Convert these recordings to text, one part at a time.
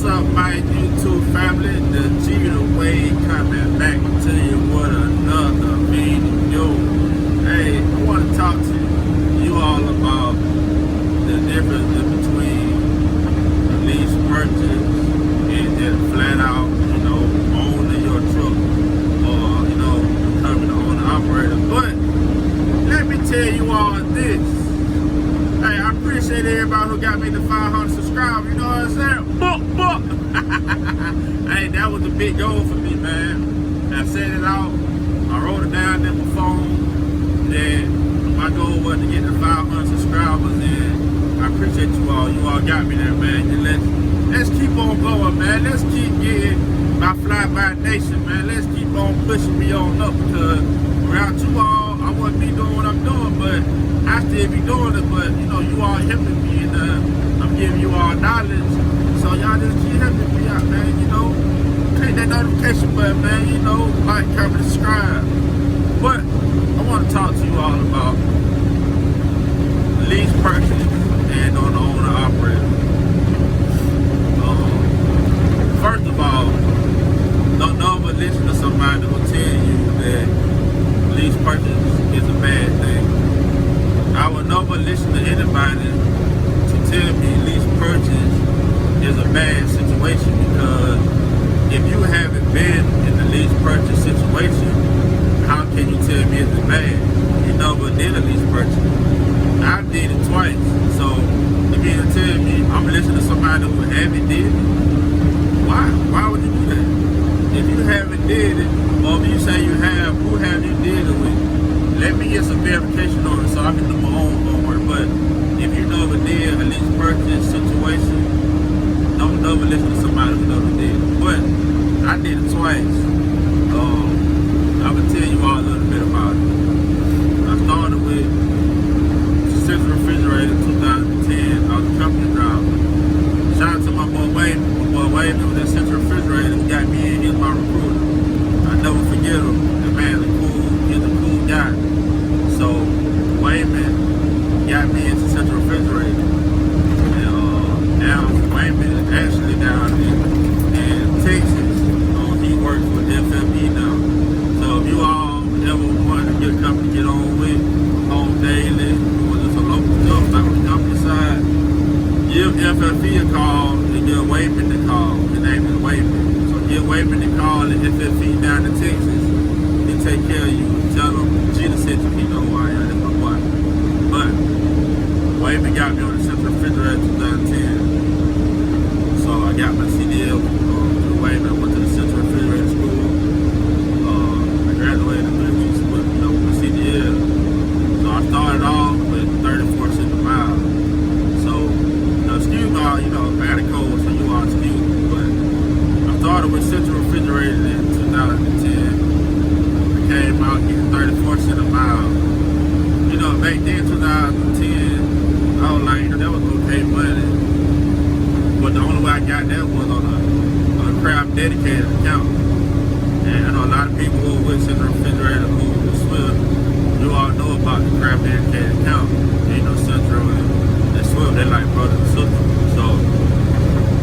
What's up, my YouTube family? The G the Way coming back to you with another video. Hey, I want to talk to you all about the difference between a lease purchase and just flat out, owning your truck or, becoming the owner operator. But let me tell you all this. Hey, I appreciate everybody who got me to 500 subscribers. You know what I'm saying? Hey, that was a big goal for me, man. I set it out. I wrote it down in my phone. Then my goal was to get to 500 subscribers. And I appreciate you all. You all got me there, man. And let's keep on going, man. Let's keep getting my fly-by nation, man. Let's keep on pushing me on up because without you all, I wouldn't be doing what I'm doing. But I still be doing it, but you all helping me, and I'm giving you all knowledge, so y'all just keep helping me out, man. Click that notification button, man. Like, comment, subscribe. But I want to talk to you all about lease purchase and on the owner operator. First of all, don't never listen to somebody who will tell you that lease purchase is a bad thing. I would never listen to anybody to tell me lease purchase is a bad situation, because if you haven't been in the lease purchase situation, how can you tell me it's bad? You never did a lease purchase. I did it twice. So you mean to tell me I'm listening to somebody who haven't did it? Why? Why would you do that? If you haven't did it, or if you say you have, who have you did it with? Let me get some verification on it so I can do my own homework. But if you never did a lease purchase situation, don't never listen to somebody who never did it. But I did it twice. I'm going to tell you all a little bit about it. I started with Central Refrigerator in 2010. I was a company driver. Shout out to my boy Wayne. My boy Wayne was at Central Refrigerator. He got me in. He was my recruiter. I never forget him. The man is cool. He's a cool guy. So Wayman got me into Central Refrigerator. And now Wayman is actually down in Texas. He works with FFE now. So if you all ever want to get a company to get on with, Home Daily, or just a local stuff like on the company side, give FFE a call and give Wayman the call. His name is Wayman. So give Wayman the call at FFE down in Texas. He take care of you. Tell him Gina sent you. He know who I am. That's my boy. But Wayman got me on the Central Refrigerator in 2010. So I got my CDL through Wayman. I went to the Central Refrigerator school. I graduated in 3 weeks with my CDL. So I started off with 34 cents a mile. So excuse me, I had a cold, so you all excuse me. But I started with Central Refrigerator in 2010. Came out getting 34 cents a mile. Back then, 2010, I was like, that was okay money. But the only way I got that was on a craft dedicated account. And I know a lot of people who are with Central Refrigerator who Swift, you all know about the craft dedicated account. Central and Swift, they're like brothers and sisters. So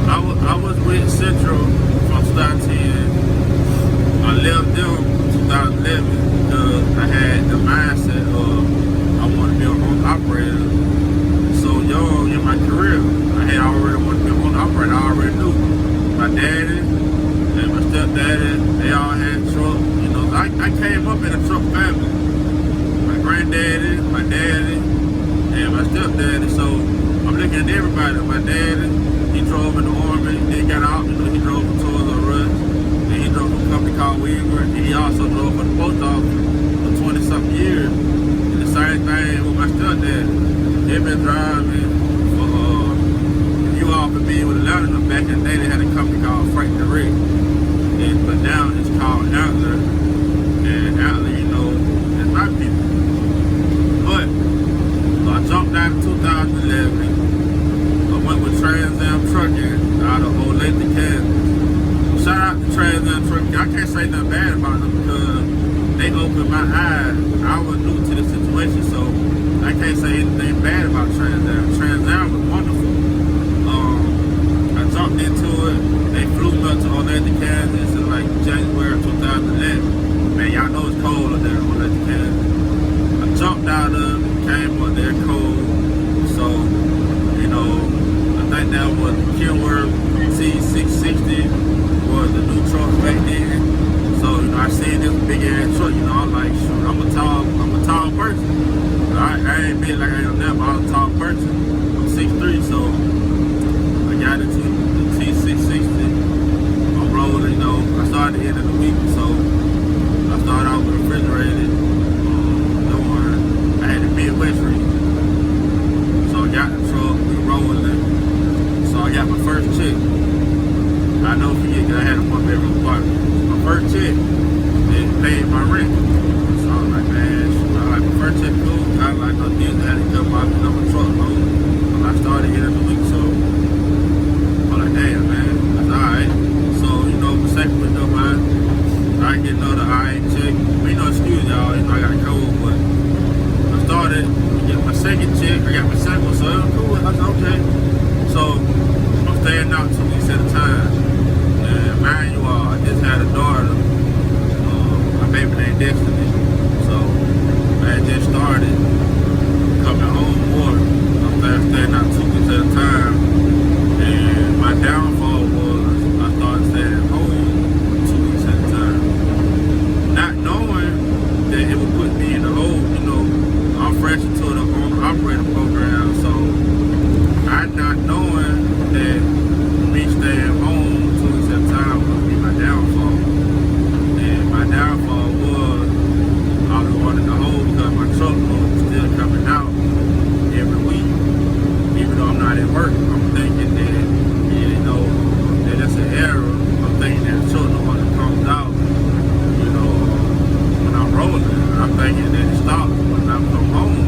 I was with Central from 2010. I left them 2011 because I had the mindset of I want to be an owner operator. So young in my career, I had already wanted to be an owner operator. I already knew my daddy and my stepdaddy, they all had trucks. I came up in a truck family. My granddaddy, my daddy, and my stepdaddy. So I'm looking at everybody. My daddy, he drove in the Army. Then he got out. He drove for Toys R Us. He drove for a company called Weaver, and he also drove for the post office for 20-something years. And the same thing with my stepdad. They've been driving for, if you all familiar with Atlanta, back in the day they had a company called Freight Direct. But now it's called Antler. And Antler, is my people. But, so I jumped out in 2011. I went with Trans Am Trucking out of Olathe, Kansas. Shout out to Trans Am Trucking. I can't say nothing bad about them because they opened my eyes. I was new to the situation, so I can't say anything bad about Trans Am. Trans Am was wonderful. I jumped into it. had a one-bedroom apartment. My first check, it paid my rent. So I was like, man, shoot, I like my first check cool. I like no deals that had to come out, my truck loan. When I started getting the week, so I'm like, damn, man, that's alright. So, the second week of mine, I get another IA check. Excuse y'all, I got a cold, but I started getting my second check. I got my second one, so it was cool. I said, okay. So I'm staying out 2 weeks at a time. And mind you all, I just had a daughter. My baby named Destiny. So I had just started coming home more. I'm staying out 2 weeks at a time. And my downfall was I started staying at home 2 weeks at a time. Not knowing that it would put me in the hole, I'm fresh into the owner-operator program, so I not knowing that me staying home 2 weeks at a time would be my downfall. And my downfall was I was going in the hole because my truck load was still coming out every week. Even though I'm not at work, I'm thinking that, that that's an error. I'm thinking that the truck load comes out, when I'm rolling. I'm thinking that it stops when I come home.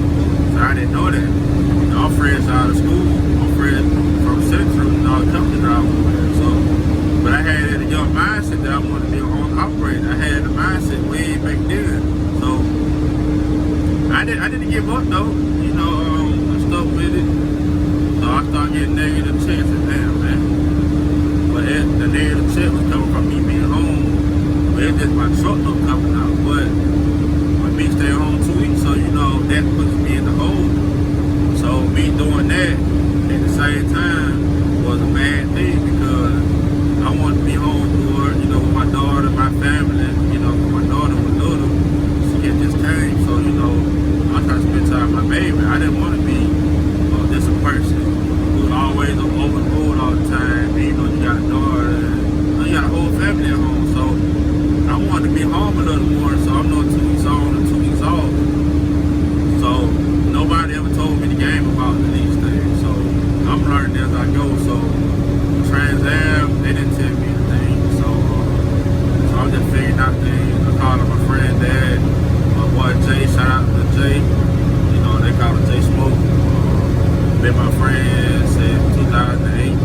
So I didn't know that. I'm fresh out of school. I'm fresh from Central, company driver. So, but I had a young mindset that I wanted to be an owner-operator. I had the mindset way back then. So I didn't give up though. I stuck with it. So I started getting negative checks and damn, man. But the negative check was coming from me being home. But it's just my truck no coming out. But me stay home 2 weeks, so that puts me in the hole. So me doing that at the same time was a bad thing because I wanted to be home more, with my daughter, my family, my daughter was little, she had just came, so I'm trying to spend time with my baby. I didn't want to be just a person who's always over the road all the time. You got a daughter, and you got a whole family at home, so I wanted to be home a little more, so I'm doing 2 weeks on and 2 weeks off. So nobody ever told me the game about the lease thing. So I'm learning as I go. So Trans Am, they didn't tell me anything. So I'm just figuring out things. I called up my friend Dad, my boy Jay, shout out to Jay. They call him Jay Smoke. Been my friend since 2008.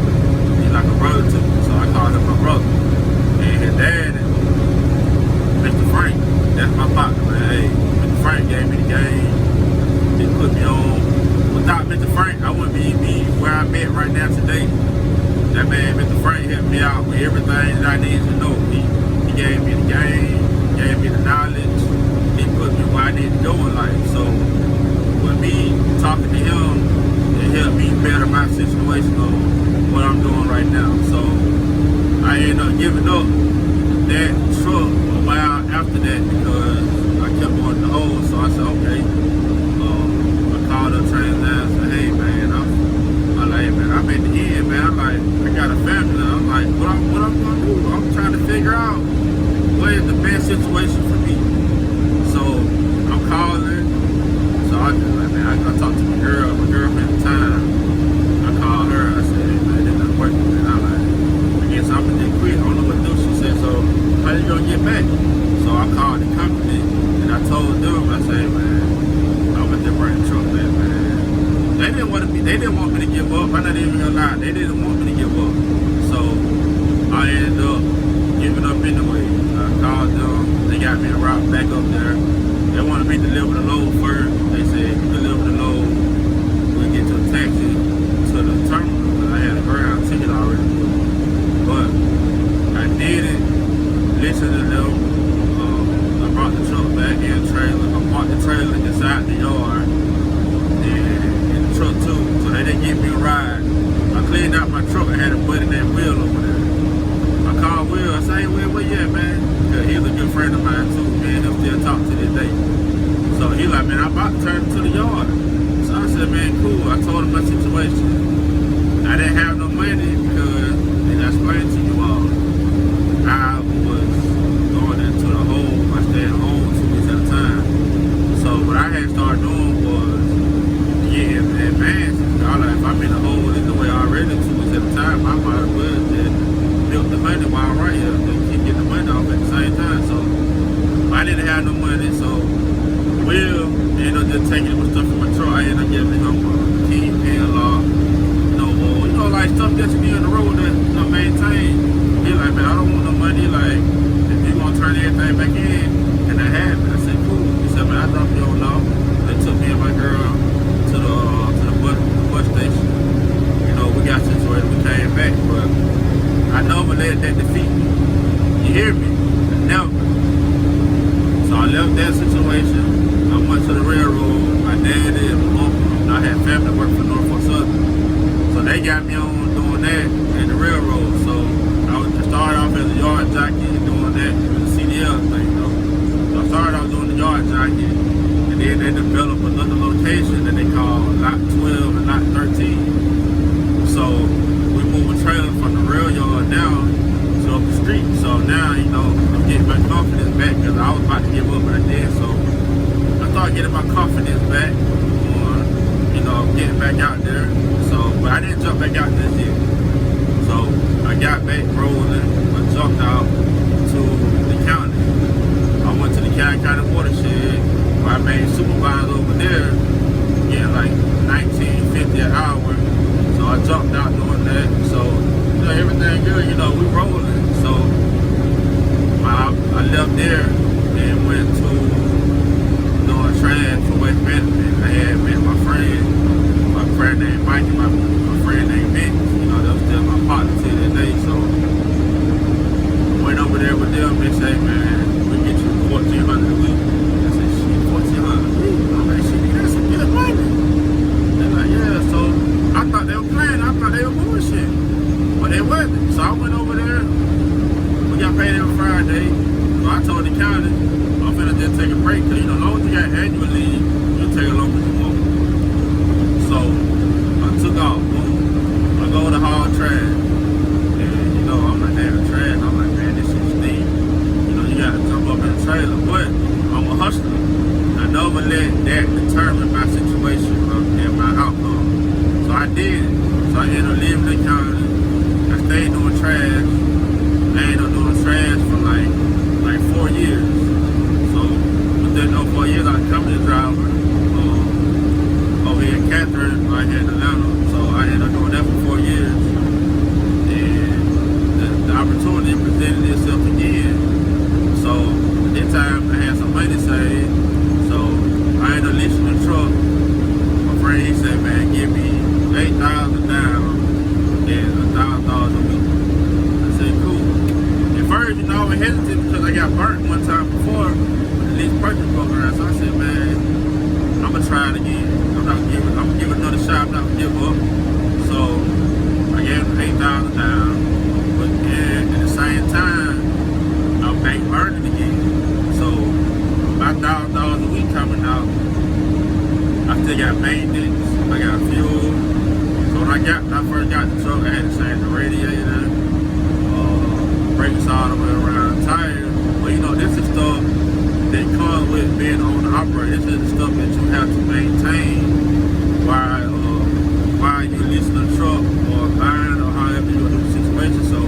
He's like a brother to me. So I called him my brother. And his dad, Mr. Frank, that's my partner, man. Hey, Mr. Frank gave me the game. He put me on. Without Mr. Frank, I wouldn't be where I'm at right now today. That man, Mr. Frank, helped me out with everything that I needed to know. He gave me the game, gave me the knowledge. He put me where I need to go in life. So, with me talking to him, it helped me better my situation on what I'm doing right now. So, I ended up giving up that truck a while after that because I kept wanting the hole. So I said, okay. I called up Trans Am and said, hey man, I'm like, man, I'm at the end, man. I'm like, I got a family. I'm like, what I'm gonna do? I'm trying to figure out what is the best situation for me. So I'm calling. So I just like, man, I talked to my girlfriend at the time. I called her. I said, hey man, this not working. And I'm like, I guess I'm gonna just quit. I don't know what to do. She said, so how you gonna get back? So I called the company and I told them, I said, man, I'm gonna just bring the truck back, man. They didn't want me to give up. I'm not even gonna lie. They didn't want me to give up. So I ended up giving up anyway. I called them. They got me a route back up there. They wanted me to deliver the load first. They said, if you deliver the load, we'll get your taxi to the terminal. Because I had a ground ticket already. But I did it. Listened to them. I brought the truck back in the trailer. I parked the trailer inside the yard. Truck too, so they didn't give me a ride. I cleaned out my truck. I had a buddy named Will over there. I called Will. I said, hey Will, where you at, man? Because he's a good friend of mine too. Me and him still talk to this day. So he like, man, I'm about to turn to the yard. So I said, man, cool. I told him my situation. I didn't have no money because, as I explained to you all, I was going into the hole by staying home 2 weeks at a time. So what I had started doing was getting advanced. If I'm in the hole in the way already 2 weeks at a time, I might as well just build the money while I'm right here. taking my stuff from my truck. I end up giving him a key, and like stuff that you be on the road that maintain. He like, man, I don't want no money. Like, if you gonna turn everything back in, and I had it. I said, cool. He said, man, I dropped you on off. They took me and my girl to the bus station. We got situated. We came back, but I never let that defeat me. You hear me? Never. So I left that situation. I went to the railroad. My dad and my uncle. I had family work for Norfolk Southern. So they got me on doing that at the railroad. So I started off as a yard jockey doing that with the CDL thing, though. So I started off doing the yard jockey, and then they developed another location that they call Lot 12 and Lot 13. So we moved a trailer from the rail yard down to up the street. So now, I'm getting my confidence back because I was about to give up, but I did. So I started getting my confidence back on, getting back out there. But I didn't jump back out this year. So I got back rolling. I jumped out to the county. I went to the county watershed where I made supervisor over there, getting like $19.50 an hour. So I jumped out doing that. So everything good. We rolling. So I left there and went to doing trash for West Management. I had met my friend named Mike and my friend named Vince. That was still my partner till that day. So I went over there with them and said, man, we get you $1,400 a week. I said, shit, $1,400 a week? I'm like, shit, that's some good money. They're like, yeah. So I thought they were playing. I thought they were bullshit. But they wasn't. So I went over there. We got paid every Friday. So I told the county, I'm finna just take a break. Because, as long as you got annual leave, you take as long as you want. So I took off. Boom. I go to haul trash. And, I'm like, damn, trash. I'm like, man, this shit stink. You got to jump up in the trailer. But I'm a hustler. I never let that determine my situation and my outcome. So I did. So I ended up leaving the county. I stayed doing trash. I ended up doing trash for like 4 years. So within those 4 years, I was a company driver over here in Catherine, right here in Atlanta. So I ended up doing that for 4 years. And the opportunity presented itself again. So this time I had some money saved. So I ended up leasing a truck. My friend, he said, man, give me $8,000 down and $1,000 a week. I said, cool. At first, I was hesitant because I got burnt one time before with the lease purchase program. So I said, man, I'm gonna try it again. I'm gonna give it another shot. I'm not gonna give up. So I gave him $8,000 down, but then at the same time, I'm back burning again. So my $1,000 a week coming out. I still got maintenance. I got fuel. So when I first got the truck, I had to change the radiator, brakes all the way around, tires. But this is stuff that comes with being on the operator. This is the stuff that you have to maintain while you leasing a truck or buying or however you do the situation. So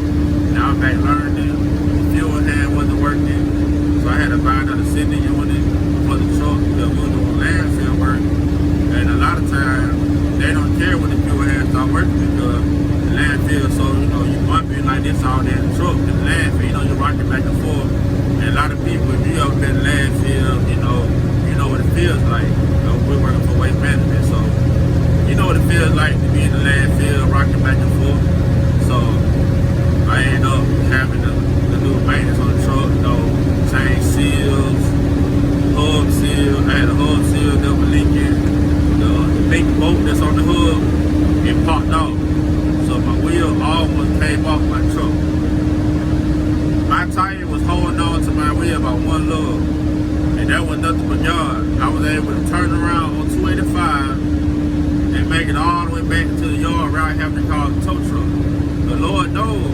now I'm back learning. The fuel hand wasn't working, so I had to buy another sending unit for the truck because we were doing landfill work. And a lot of times they don't care when the fuel hand start working because the landfill. So you bumping like this all day in the truck in the landfill. You're rocking back and forth. And a lot of people, if you ever been in landfill, you know what it feels like. We're working for waste management, so you know what it feels like to be in the landfill, rocking back and forth. So I ended up having to do maintenance on the truck, change seals, hub seal. I had a hub seal that was leaking. The big bolt that's on the hub, it popped off. So my wheel almost came off my truck. My tire was holding on to my wheel by one lug, and that was nothing but yard. I was able to turn around on 285 and make it all the way back to the yard where I have to call the tow truck. The Lord knows,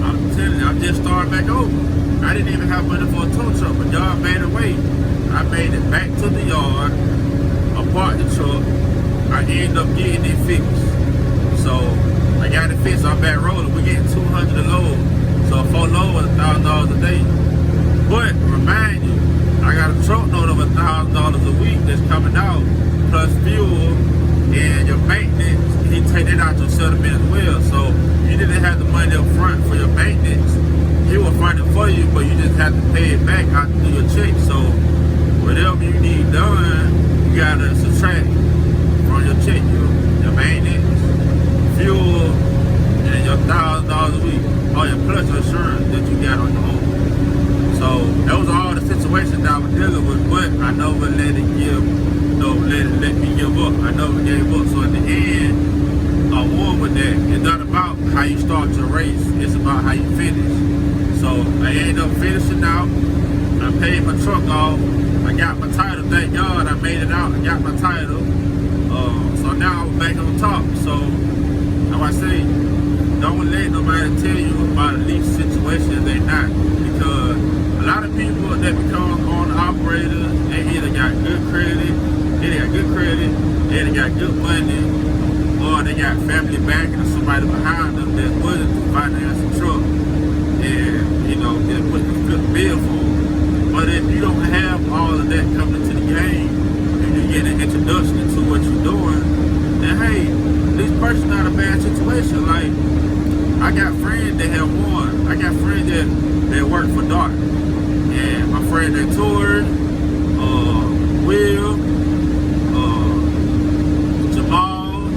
I'm telling you, I just started back over. I didn't even have money for a tow truck, but y'all made a way. I made it back to the yard, I parked the truck, I ended up getting it fixed. So I got it fixed, I'm back rolling. We're getting 200 a load. So 4 load was $1,000 a day. But remind you, I got a truck note of $1,000 a week that's coming out for you, but you just have to pay it back out through your check. So whatever you need done, you gotta subtract from your check, your maintenance, fuel, and your $1,000 a week, or your plus insurance that you got on your home. So those are all the situations that I was dealing with, but I never let it let me give up. I never gave up. So at the end, I won with that. It's not about how you start your race, it's about how you finish. So I ended up finishing out. I paid my truck off. I got my title. Thank God I made it out. I got my title. So now I'm back on top. So how I say, don't let nobody tell you about a lease situation. They not, because a lot of people that become owner operators, they either got good credit, they got good money, or they got family backing or somebody behind them that's willing to finance a truck and just put the flip bill for them. But if you don't have all of that coming into the game, and you get an introduction to what you're doing, then hey, this person not a bad situation. Like, I got friends that have won. I got friends that work for Dark. And my friend that toured, Will, Jamal.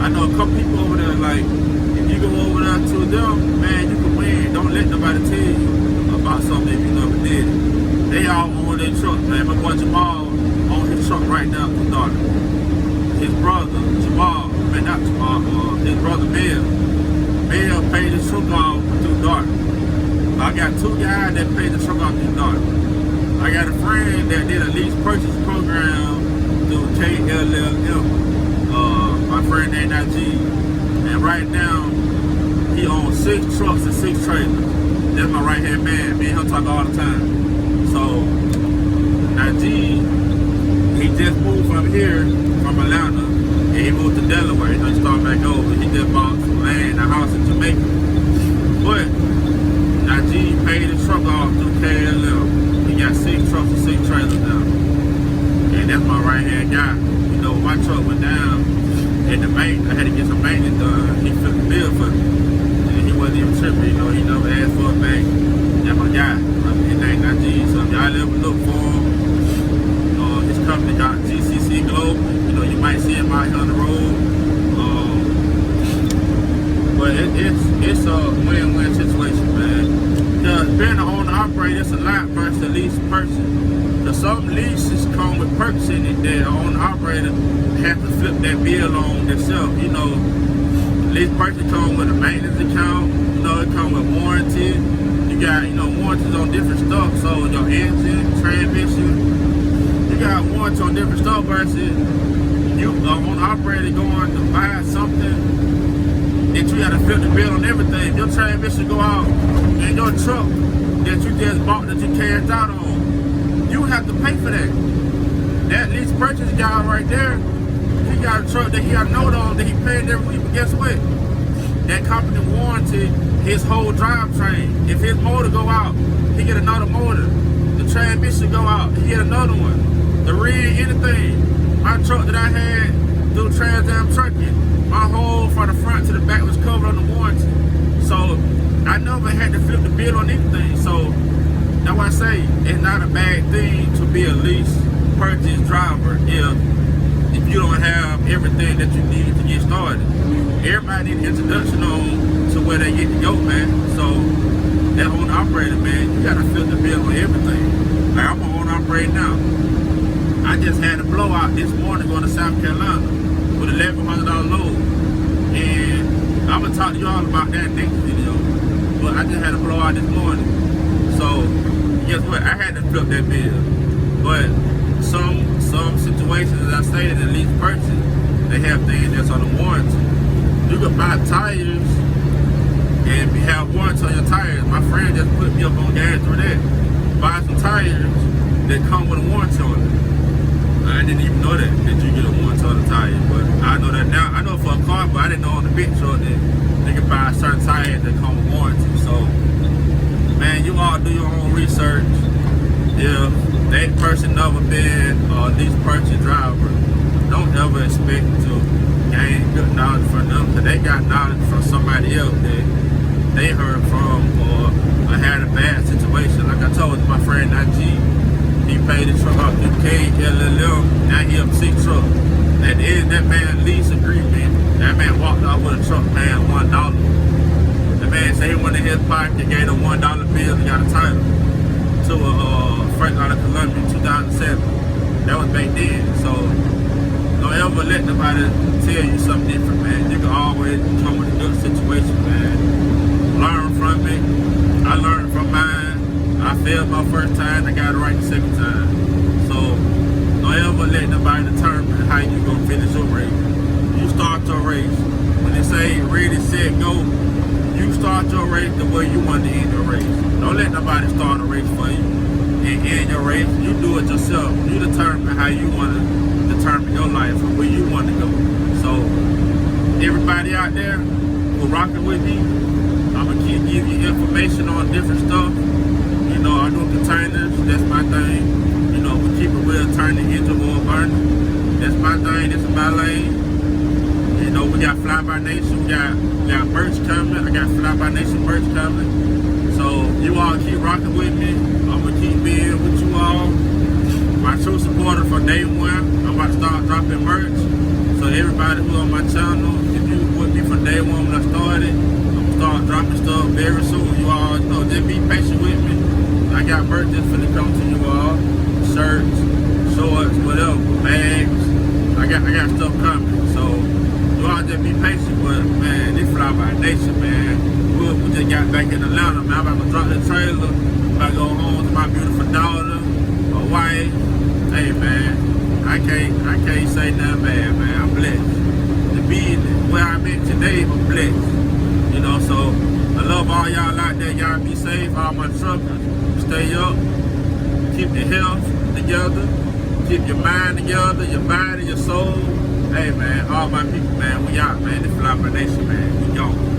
I know a couple people over there, like, if you go over there to them, man, you can win. Don't let nobody tell you about something if you never did it. They all own their truck, man. My boy Jamal owns his truck right now through Dark. His brother, Jamal, not Jamal, his brother Bill paid his truck off through Dark. I got two guys that paid the truck off through Dark. I got a friend that did a lease purchase program through KLLM. My friend named IG. And right now, he owns 6 trucks and 6 trailers. That's my right hand man. Me and him talk all the time. So, IG, he just moved from here, from Atlanta, and he moved to Delaware. He started back over. He just bought some land, a house in Jamaica. But IG paid the truck off through KLM. He got 6 trucks and 6 trailers now. And that's my right hand guy. When my truck went down in the main, I had to get some maintenance done. He took the bill for me. And he wasn't even tripping, he never asked for it back. That's my guy. His name IG. So if y'all ever look for him, his company got GCC Global. You might see him out here on the road. But it's a win-win situation, man. Because being an owner operator, it's a lot versus a lease person. Because some leases come with perks in it that the owner operator have to flip that bill on themselves. Lease person come with a maintenance account. It come with warranty. You got warranties on different stuff. So your engine, transmission, you got warranty on different stuff versus you owner operator going to buy something that you got to flip the bill on everything. If your transmission go out and your truck that you just bought that you cashed out on, you have to pay for that. That lease purchase guy right there, he got a truck that he got a note on that he paid every week. But guess what? That company warranted his whole drivetrain. If his motor go out, he get another motor. The transmission go out, he get another one. The rig, anything. My truck that I had through Trans Am Trucking, my whole from the front to the back was covered on the warranty. So I never had to flip the bill on anything. So that's why I say it's not a bad thing to be a lease purchase driver if you don't have everything that you need to get started. Everybody needs an introduction on to where they get to go, man. So that owner operator, man, you gotta flip the bill on everything. Like, I'm an owner operator now. I just had a blowout this morning going to South Carolina with $1,100 load. And I'm gonna talk to y'all about that next video. But I just had a blowout this morning. So guess what? I had to flip that bill. But some situations, as I stated, in lease purchase, they have things that's on the warranty. You can buy tires and have warranty on your tires. My friend just put me up on gas through that. Buy some tires that come with a warranty on it. I didn't even know that you get a warranty on the tires, but I know that now. I know for a car, but I didn't know on the big truck that they can buy certain tires that come with warranty. So, man, you all do your own research. If that person never been a lease purchase driver, don't ever expect to gain good knowledge from them, because they got knowledge from somebody else that they heard from or had a bad situation. Like I told my friend IG, he paid the truck off the KLLM, now he up 6 trucks. At the end, that man lease agreement, that man walked out with a truck paying $1. The man said he went in his pocket, gave him $1 bill and got a title to a Frank out of Columbia in 2007. That was back then. So don't ever let nobody tell you something different, man. You can always come with a good situation, man. Learn from it. I learned from mine. I failed my first time, I got it right the second time. So don't ever let nobody determine how you gonna finish your race. You start your race. When they say ready, set, go, you start your race the way you want to end your race. Don't let nobody start a race for you and end your race. You do it yourself. You determine how you want to determine your life and where you want to go. So everybody out there who rocking with me, I'm gonna keep giving you information on different stuff. You know, I do containers, that's my thing. You know, we keep it real, turn the engine oil burning. That's my thing, that's my lane. You know, we got Fly by Nation, we got merch coming. I got Fly by Nation merch coming. So you all keep rocking with me. I'm gonna keep being with you all. My true supporter from day one. I'm about to start dropping merch. So everybody who's on my channel, if you with me from day one when I started, I'm gonna start dropping stuff very soon. You all know, just be patient with me. I got merch that's finna come to you all. Shirts, shorts, whatever, bags. I got stuff coming. So you all just be patient, but man, this Fly by Nation, man. We just got back in Atlanta, man. I'm about to drop the trailer. I'm about to go home to my beautiful daughter, my wife. Hey man, I can't say nothing bad, man. I'm blessed. To be where I'm at today, I'm blessed. You know, so I love all y'all out there. Y'all be safe, all my truckers. Stay up, keep your health together, keep your mind together, your body, your soul. Hey man, all my people, man, we out, man. The Fly by Nation, man. We gone.